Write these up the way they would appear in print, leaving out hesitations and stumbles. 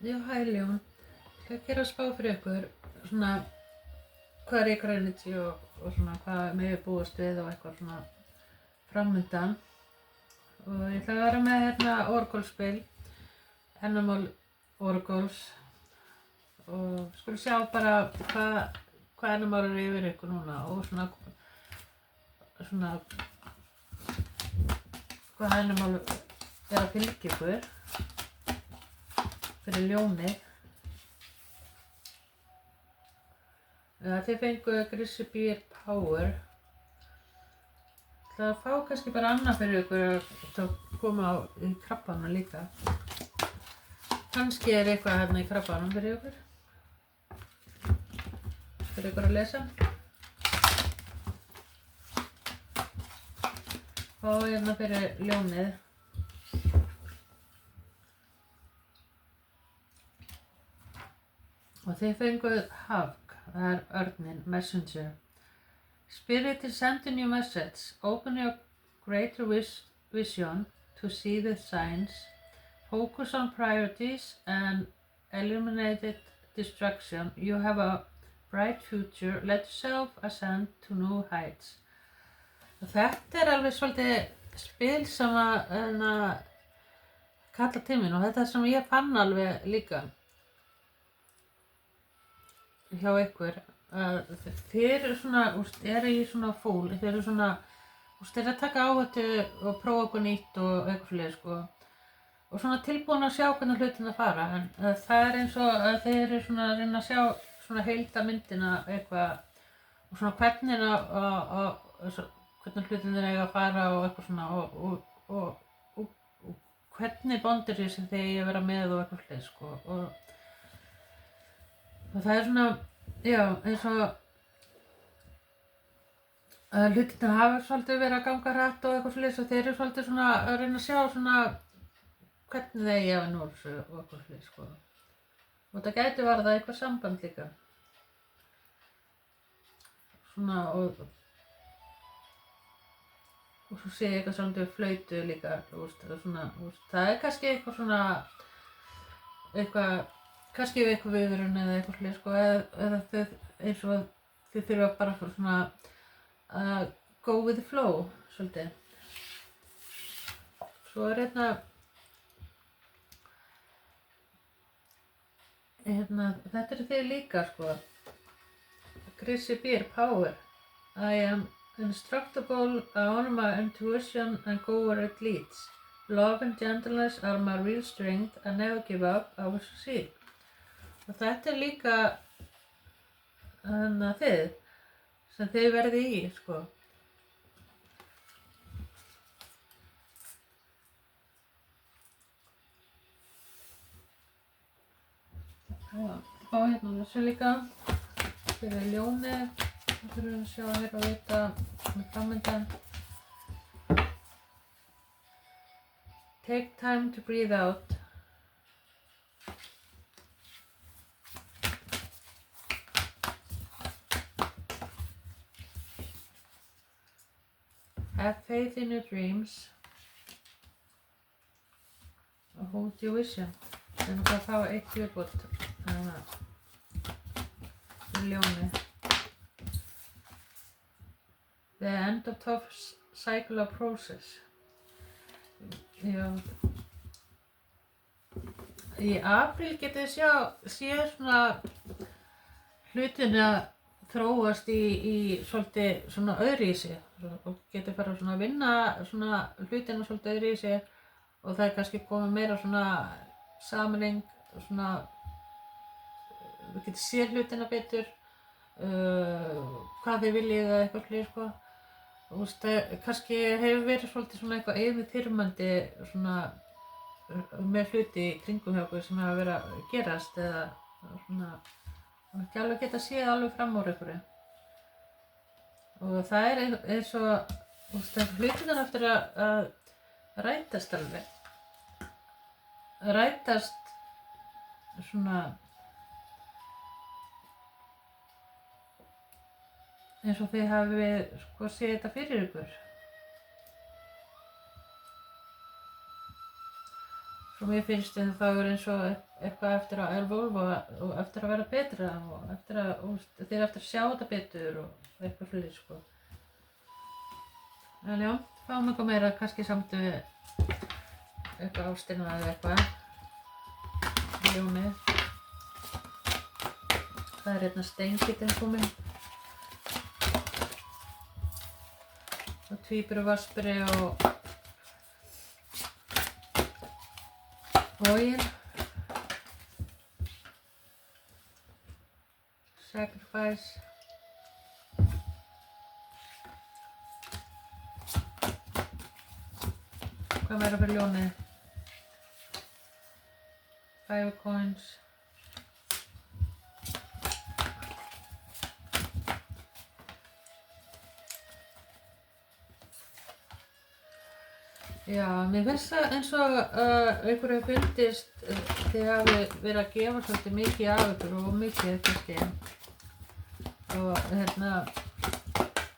Já, hæ Ljón. Ég ætla að gera spá fyrir ykkur svona hvað er í Greenwich og svona hvað megið búast við og eitthvað svona framundan. Og ég ætla að vera með hérna orgólspil, Animal Orgóls og skulum sjá bara hvað Animal er yfir ykkur núna og svona hvað Animal er að fylgja ykkur fyrir ljónið. Þið fenguð Grissi Beer Power. Það fá kannski bara annað fyrir ykkur að koma í krabbanum líka. Kannski er eitthvað hérna í krabbanum fyrir ykkur. Fyrir ykkur að lesa. Og hérna fyrir ljónið. Og þið fenguð Havk. Það er örninn, Messenger. Spirit is sending you message. Open your greater vision to see the signs. Focus on priorities and eliminate distraction. You have a bright future. Let yourself ascend to new heights. Og þetta er alveg svolítið spil sem að kalla til mín og þetta er sem ég fann alveg líka hjá ykkur að þið eru svona, eru í svona fúl, þið eru svona, þið eru að taka áhættu og prófa okkur nýtt og eitthvað svoleiðis sko og svona tilbúin að sjá hvernig hlutina fara en það er eins og að þið eru svona að reyna að sjá svona heildarmyndina eitthvað og svona hvernig hlutina eiga að fara og eitthvað svona og hvernig bondir sem þið eiga að vera með og eitthvað svoleiðis sko og það er svona, já, eins og hlutina hafa svolítið verið að ganga hratt og eitthvað svoleiðis og þeir eru svolítið svona að reyna að sjá svona hvernig þeir eiga að nú þessu og eitthvað svoleiðis sko. Og það gæti varða eitthvað samband líka. Svona og svo sé ég eitthvað svolítið flautu líka, svona, það er kannski eitthvað svona, kannski við eitthvað viðvörun eða eitthvað svoleiðis sko, eða þið eins og þið þurfa bara svona að go with the flow svolítið. Svo er þetta eru þið líka sko. Grissi Beer Power. I am indestructible, I honor my intuition and go where it leads. Love and gentleness are my real strength, I never give up, I will succeed. Og þetta er líka þið sem þið verðið í sko. Já, fá hérna þessu líka fyrir ljónið. Það þurfum við að sjá hér og vita með framundan. Take time to breathe out. Have faith in your dreams. Og hold your vision. Það er nú að fá eitt viðbót fyrir ljónið. The end of tough cycle of process. Já. Í apríl getið séð svona hlutina þróast í svolítið svona öðruvísi og getur bara svona að vinna svona hlutina svolítið öðruvísi og það er kannski komið meira svona sameining svona við getum séð hlutina betur hvað þið viljið eða eitthvað fleiri sko og kannski hefur verið svolítið svona eitthvað yfirþyrmandi svona með hluti í kringum hjá okkur sem hafa verið að gerast eða svona ekki alveg geta séð alveg fram úr einhverju og það er eins og hlutirnir eftir að rætast alveg rætast svona eins og þið hafið sko séð þetta fyrir ykkur og mér finnst þá eins og eitthvað eftir að evolva og eftir að vera betra og eftir að, þeir eftir að sjá þetta betur og eitthvað fyrir sko. En já, fáum eitthvað meira, kannski samt við eitthvað ástina eða eitthvað. Ljónið. Það hérna steinkitinn kominn. Og tvíburi, vasperi og oil. Sacrifice. Hvað meira fyrir ljónið? 5 coins. Já, mér finnst það eins og einhverju fundist þið hafi verið að gefa svolítið mikið af ykkur og mikið kannski. Og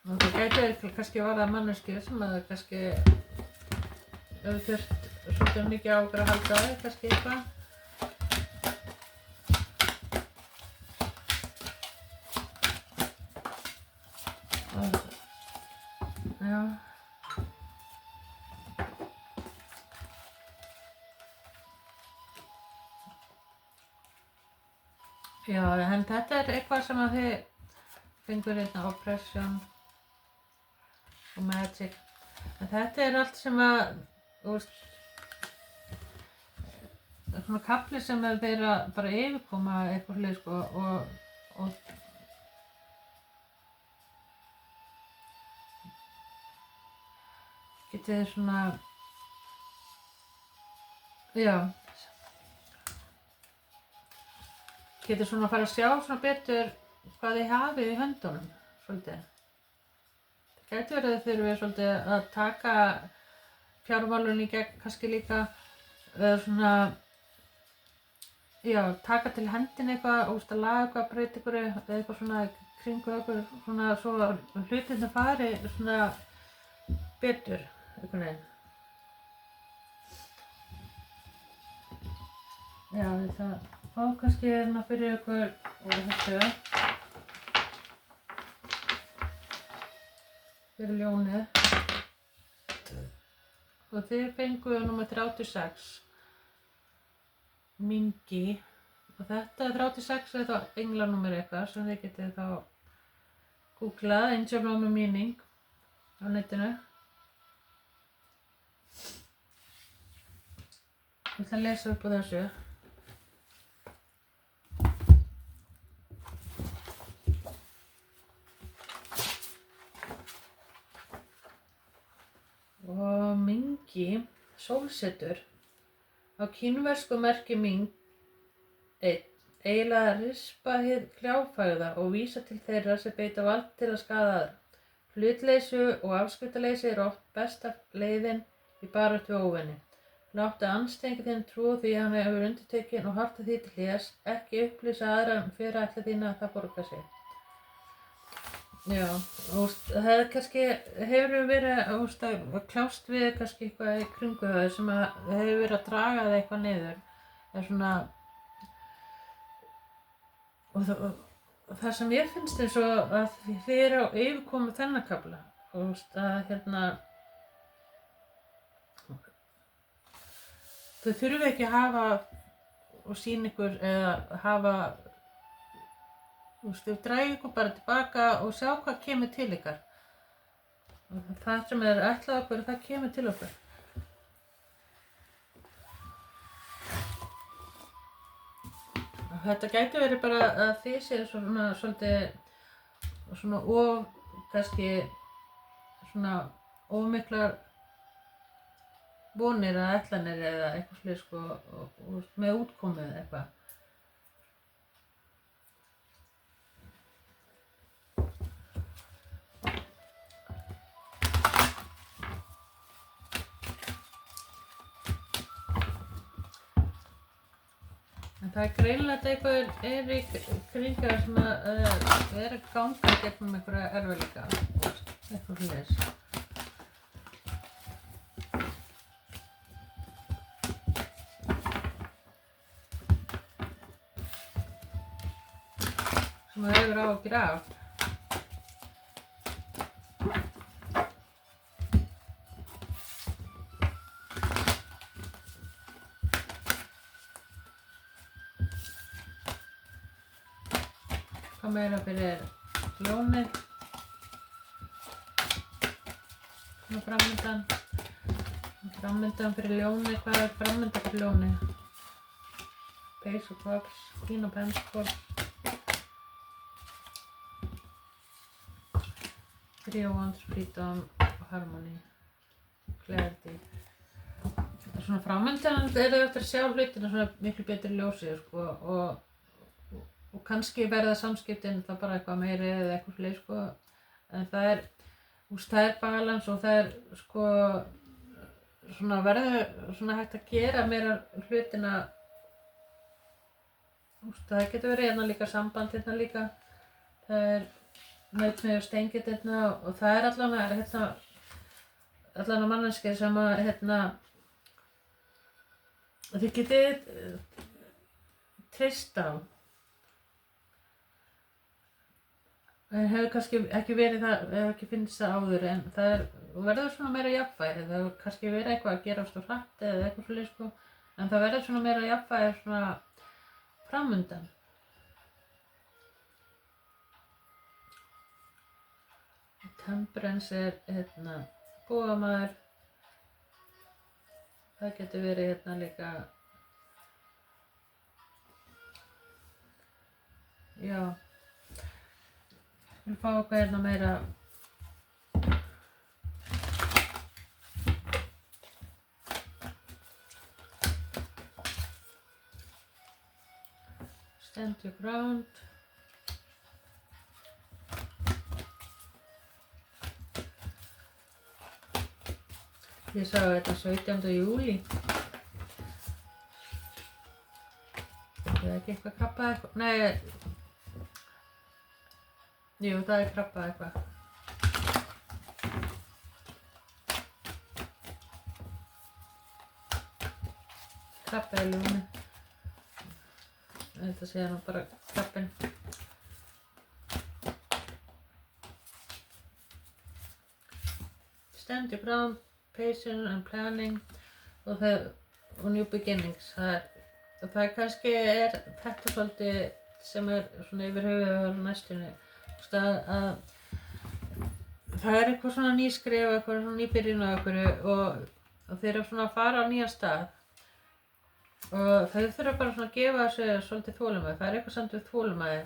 og það gæti kannski varað manneskju sem að kannski hefur þurft svolítið mikið á ykkur að halda það, kannski eitthvað. Já. Já, en þetta eitthvað sem að þið fengur hérna oppression og magic. En þetta allt sem að, svona kafli sem að þeir bara yfirkoma eitthvað hlið sko og getið svona, já. Getur svona að fara að sjá svona betur hvað þið hafið í höndunum, svolítið. Það gæti verið að þið þurfið svolítið að taka fjármálun í gegn kannski líka, eða svona, já, taka til hendinni eitthvað, að laga eitthvað, breyta ykkur eða eitthvað svona kringu okkur, svona svo að hlutirnir fari svona betur, einhvern veginn. Já, það fá kannski hérna fyrir ykkur úr þessu fyrir ljónið og þið fenguðu númer 36 Mingi og þetta 36 þá englanúmer eitthvað sem þið getið þá googlað Angel Number Meaning á netinu. Ég ætla að lesa upp á þessu. Og Mingi, sólsetur, á kínversku merkir Ming eiginlega rispa hið kljáfægða og vísa til þeirra sem beita vald til að skaða aðra. Hlutleysi og afskiptaleysi oft besta leiðin í baráttu við óvini. Láttu andstæðinginn þinn trúa því að hann hefur undirtekinn og haltu því til hlés, ekki upplýsa aðra fyrirætla þína að það borgar sig. Já, það kannski hefur verið að kljást við kannski eitthvað í kringu það sem að hefur verið að draga það eitthvað niður. Svona, og það sem ég finnst eins og að þið eru á yfirkomu þennan kafla. Að þau þurfi ekki að hafa og sýna ykkur eða hafa þau dragi ykkur bara tilbaka og sjá hvað kemur til ykkar. Og það sem ætlað okkur, það kemur til okkur. Og þetta gæti verið bara að þið séu svona svolítið svona kannski svona miklar vonir eða ætlanir eða eitthvað slið sko og með útkomið eitthvað. En það greinilegt eitthvað í kringu sem að ganga gegnum einhverja erfiðleika, eitthvað svoleiðis. sem það hefur áhyggjur af. Hvað meira fyrir ljónið? Svona framundan fyrir ljónið. Hvað er framundan fyrir ljónið? Ace of Cups, Queen of Pentacles, Three of Wands, Freedom, Harmony, Clarity. Svona framöndan þau eftir að sjá hlutina svona miklu betri ljósið sko, og kannski verða samskiptin það bara eitthvað meiri eða eitthvað fleiri sko, en það er balans og það er sko svona verður svona hægt að gera meira hlutina. Það getur verið hérna líka samband hérna líka, það er nautmið og stengið hérna og það er allan manneskið sem að hérna þið getið treyst á. Það hefur kannski ekki verið það, hefur ekki finnst það áður en það verður svona meira jafnvægi, það hefur kannski verið eitthvað að gerast og hratt eða eitthvað fyrir sko, en það verður svona meira jafnvægi svona framundan. Temperance er hérna búamaður. Það getur verið hérna líka, já, við fáum eitthvað hérna meira. Stand your ground. Ég sá þetta 17. júli. Það er ekki eitthvað krabba eitthvað. Nei. Jú, það er krabba eitthvað. Krabba í ljóni. Þetta sé nú bara krabbin. Stand your ground, patience and planning og new beginnings. Það kannski þetta svolítið sem svona yfir höfuðið á næstunni. Að það eitthvað svona nýskref, eitthvað svona nýbyrjun á einhverju og þeir eru svona að fara á nýjan stað. Og þau þurfa bara svona að gefa þessu svolítið þolinmæði, það eitthvað samt við þolinmæði.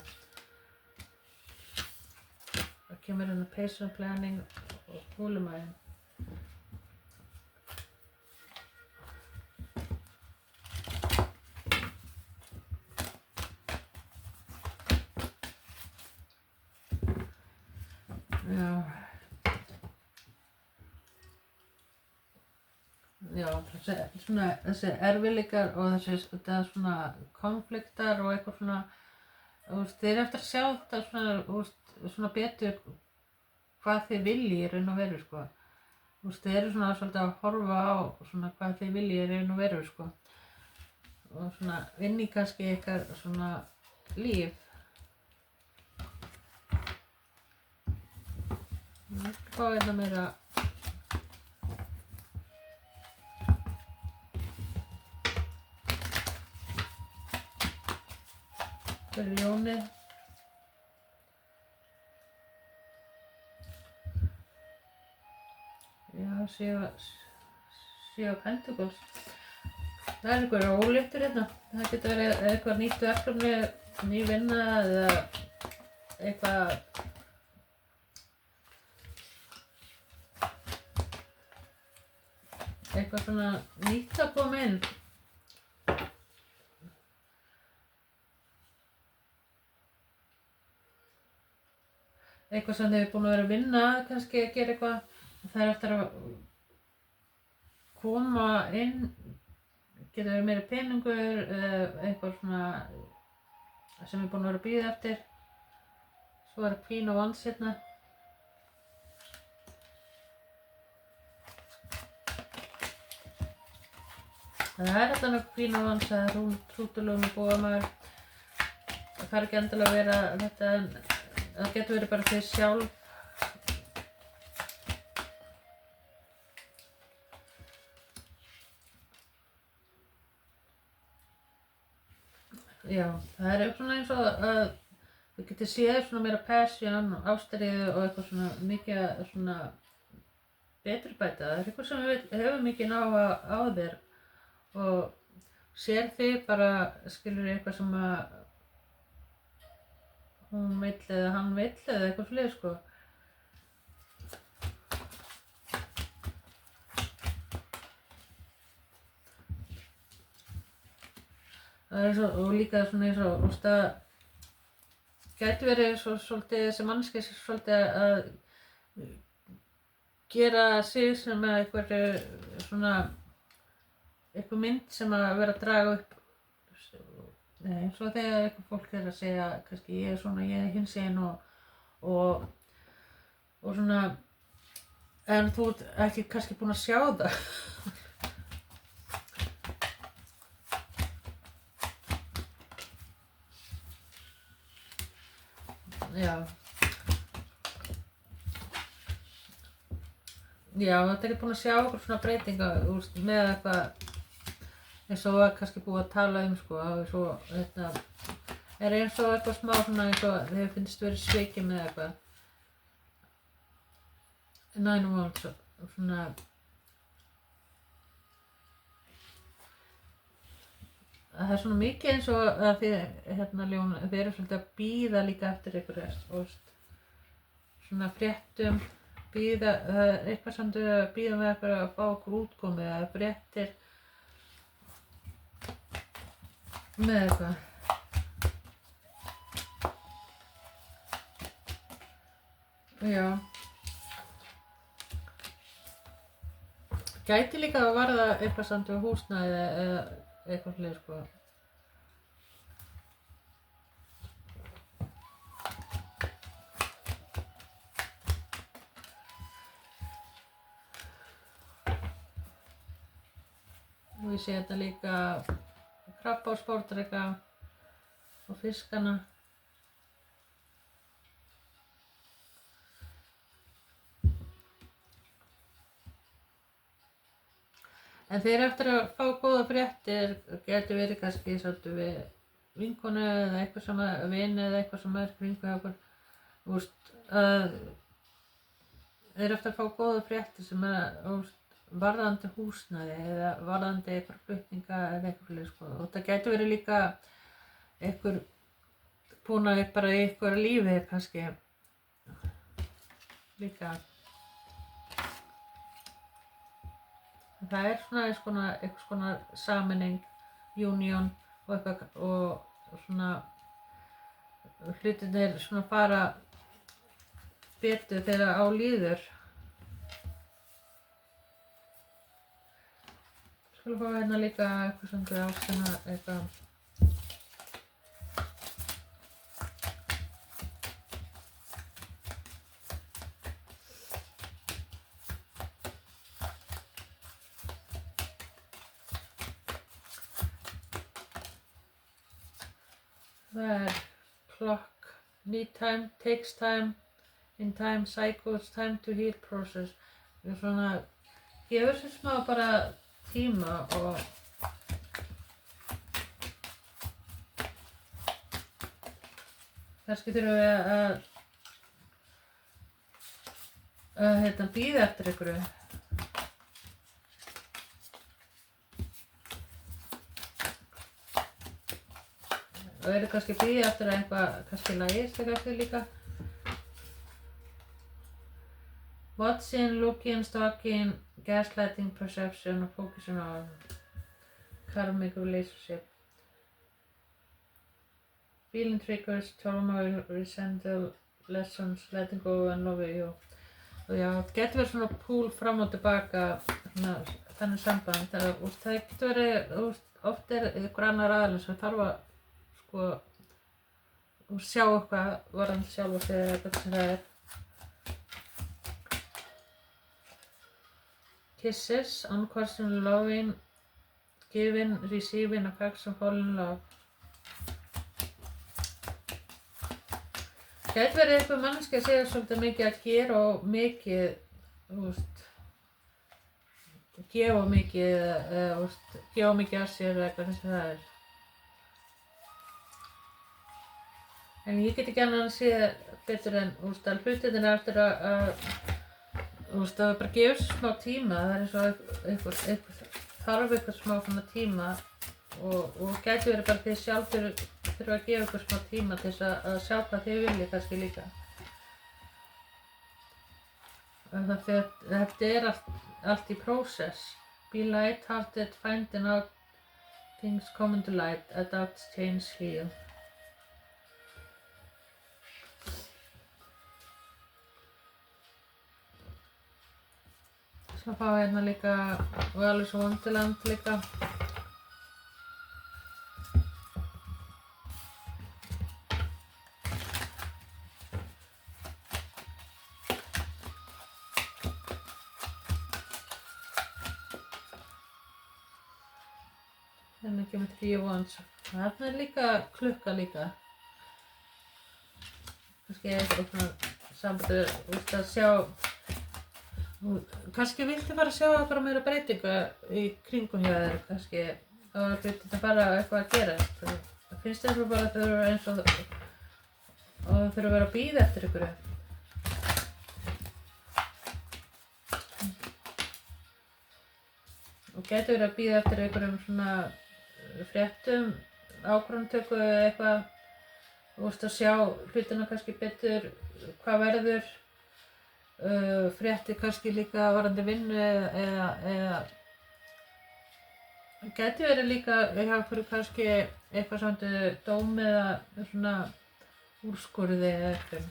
Það kemur hérna patient planning og þolinmæði. Já, þessi erfiðleikar og þetta svona konfliktar og eitthvað svona, þeir eru eftir að sjá þetta svona betur hvað þið vilji í raun og veru sko. Þeir eru svona svolítið að horfa á svona hvað þið vilji í raun og veru sko. Og svona vinni kannski ykkar svona líf. Hvað er það meira? Fyrir ljónið. Já, sjö Pentacles. Það er einhverja óléttur hérna. Það getur verið eitthvað nýtt verkefni, ný vinna eða eitthvað svona nýtt að koma inn. Eitthvað sem þið er búin að vera að vinna, kannski að gera eitthvað. Það er eftir að koma inn, getur verið meiri peningur, eitthvað svona sem er búin að vera að bíða eftir. Svo er Queen of Wands hérna. Það er alltaf Queen of Wands, það er hrútulögum og búamaður. það þarf ekki endilega að vera þetta, en það getur verið bara þið sjálf. Já, það svona eins og að þú getur séð svona meira passion og ástríðu og eitthvað svona mikið svona betrumbæta. Það eitthvað sem hefur mikið áhuga á þér og sér þig bara, skilur eitthvað sem að hún vill eða hann vill eða eitthvað svoleiðis sko. Það svo, og líka svona eins og það gæti verið svolítið þessi manneskja svolítið að gera sig sem að eitthvað mynd sem að vera að draga upp. Nei, svo þegar eitthvað fólk að segja kannski ég svona, ég hinsegin og svona, en þú ert ekki kannski búin að sjá það. Já, þetta er ekki búin að sjá okkur svona breytinga með eitthvað eins og var kannski búið að tala sko, svo þetta er eins og eitthvað smá svona eins og þeir finnst verið svikið með eitthvað 911 svona það er svona mikið eins og að þið Ljón, þið eru svolítið að bíða líka eftir einhverju svona fréttum, bíða, eitthvað samt að bíða með eitthvað að fá okkur útkomu eða fréttir með eitthvað. Já. Gæti líka að varða eitthvað samt við húsnæði eða eitthvað fleiri sko. Og ég sé þetta líka krabba og sporðdreka og fiskana. En þeir eftir að fá góða fréttir getur verið kannski svolítið við vinkonu eða eitthvað sem að vini eða eitthvað sem er kringu hjá okkur. Þeir eftir að fá góða fréttir sem er varðandi húsnæði eða varðandi eitthvað flutninga eða eitthvað fleiri sko. Og það getur verið líka eitthvað búin að bara í eitthvað lífi kannski líka. Það er svona eitthvað svona sameining, union og eitthvað og svona hlutirnir svona fara betur þegar á líður. Skulum fá hérna líka eitthvað sem við ástina eitthvað. Það er clock, need time, takes time, in time, cycles, time to heal process. Það er svona, gefur sér smá bara tíma og kannski þurfum við að bíða eftir einhverju. Og eru kannski að bíða eftir að eitthvað kannski lagist kannski líka. Watching, looking, stalking, gaslighting, perception og focusing on karmic relationship. Feeling triggers, turmoil, resentful, lessons, letting go and love you. Og já, það getur verið svona púl fram og tilbaka þannig samband. Það getur verið, oft er ykkur annar aðeins sem þarf að sko sjá eitthvað varðandi sjálfa sig eða eitthvað sem það er. Kisses, unquestioned loving, giving, receiving, affection, fall in love. gæti verið einhver manneskja að segja svolítið mikið að gera og mikið, þú veist, gefa mikið, gefa mikið af sér eða eitthvað þess að það er. En ég get ekki annað að sé betur en, þú veist, að hlutirnir eftir að þú veist, að bara gefa sér smá tíma, það er eins og þarf eitthvað smá svona tíma og gæti verið bara þið sjálf þurfa að gefa ykkur smá tíma til þess að sjá hvað þið viljið kannski líka. Þetta er allt í process. Be light-hearted, finding out things coming to light, adapt, change, heal. Svo fá við hérna líka Alice in Wonderland líka. Hérna kemur 3 wands. Þarna er líka klukka líka. Kannski eitthvað sambandi að sjá. Kannski viltu bara sjá eitthvað meira breytingu í kringum hjá þér, kannski og þetta bara eitthvað að gerast. Það finnst eins og bara að þau eru eins og þau þurfa að vera að bíða eftir ykkur. Og gæti verið að bíða eftir einhverjum svona fréttum, ákvörðunartöku eða eitthvað, þú veist, að sjá hlutina kannski betur, hvað verður. Fréttir kannski líka varðandi vinnu eða gæti verið líka hjá ykkur kannski eitthvað svona dóm eða svona úrskurði eða eitthvað.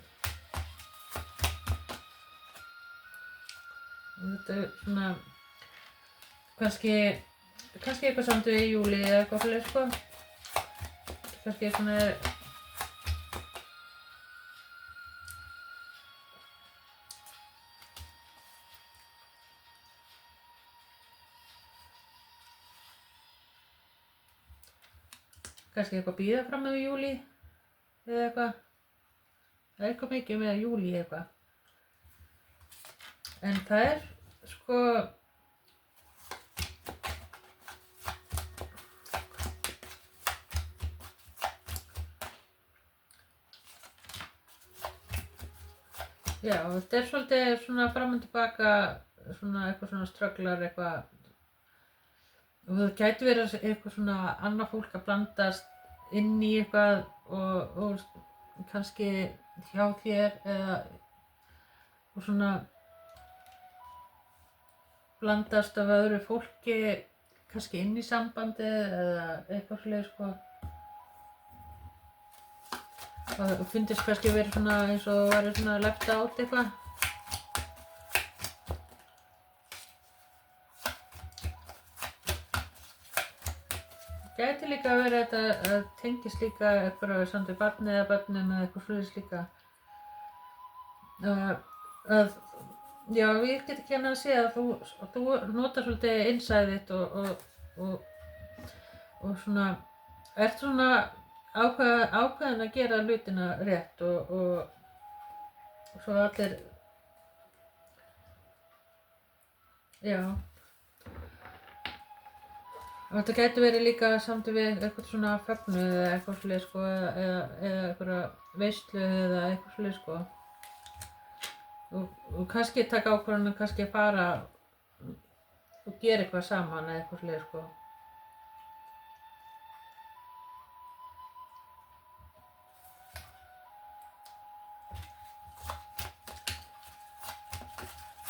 Þetta er svona kannski eitthvað samt í júli eða eitthvað fyrir sko. Kannski svona eitthvað bíða fram með júli eða eitthvað. Það er eitthvað mikið með júli eitthvað. En það er sko já, þetta er svolítið svona fram og tilbaka, svona eitthvað svona strögglar eitthvað. Og það gæti verið eitthvað svona annað fólk að blandast inn í eitthvað og kannski hjá þér eða og svona blandast af öðru fólki kannski inn í sambandi eða eitthvað svoleiðis sko. Og finnst kannski verið svona eins og væri svona left out eitthvað. Gæti líka að vera þetta að tengist líka eitthvað samt við barni eða börnum eða eitthvað svoleiðis líka. Já, ég get ekki annað að segja að þú notar svolítið innsæðið þitt og svona ert svona ákveðin að gera hlutina rétt og svo allir, já. Og þetta gæti verið líka samt við eitthvað svona fögnuð eða eitthvað svoleiðis sko eða eitthvað veislu eða eitthvað svoleiðis sko. Og kannski taka ákvörðun að kannski fara og gera eitthvað saman eða eitthvað svoleiðis sko.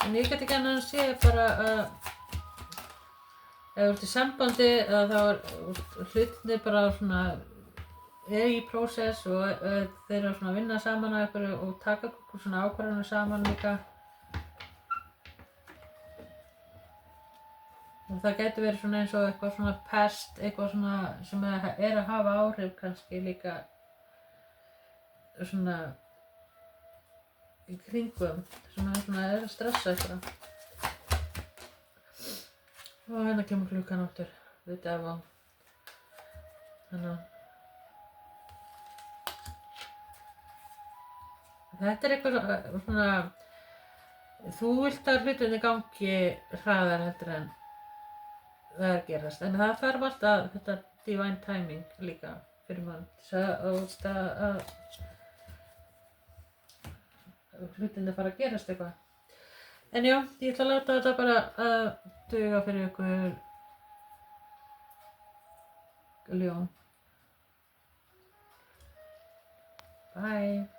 En ég get ekki annað að segja bara að ef þú ert í sambandi þá er hlutirnir bara svona í prósess og þeir eru svona að vinna saman að ykkur og taka svona ákvarðanir saman líka. Og það gæti verið svona eins og eitthvað svona pest, eitthvað svona sem er að hafa áhrif kannski líka svona í kringum sem er að stressa eitthvað. Og hérna kemur klukkan aftur, við Devon. Þannig að Þetta eitthvað svona, þú vilt að hlutinni gangi hraðar heldur en það er gerast, en það þarf alltaf þetta divine timing líka fyrir mann þess að hlutinni fara að gerast eitthvað. En já, ég ætla að láta þetta bara að duga fyrir ykkur ljón. Bye.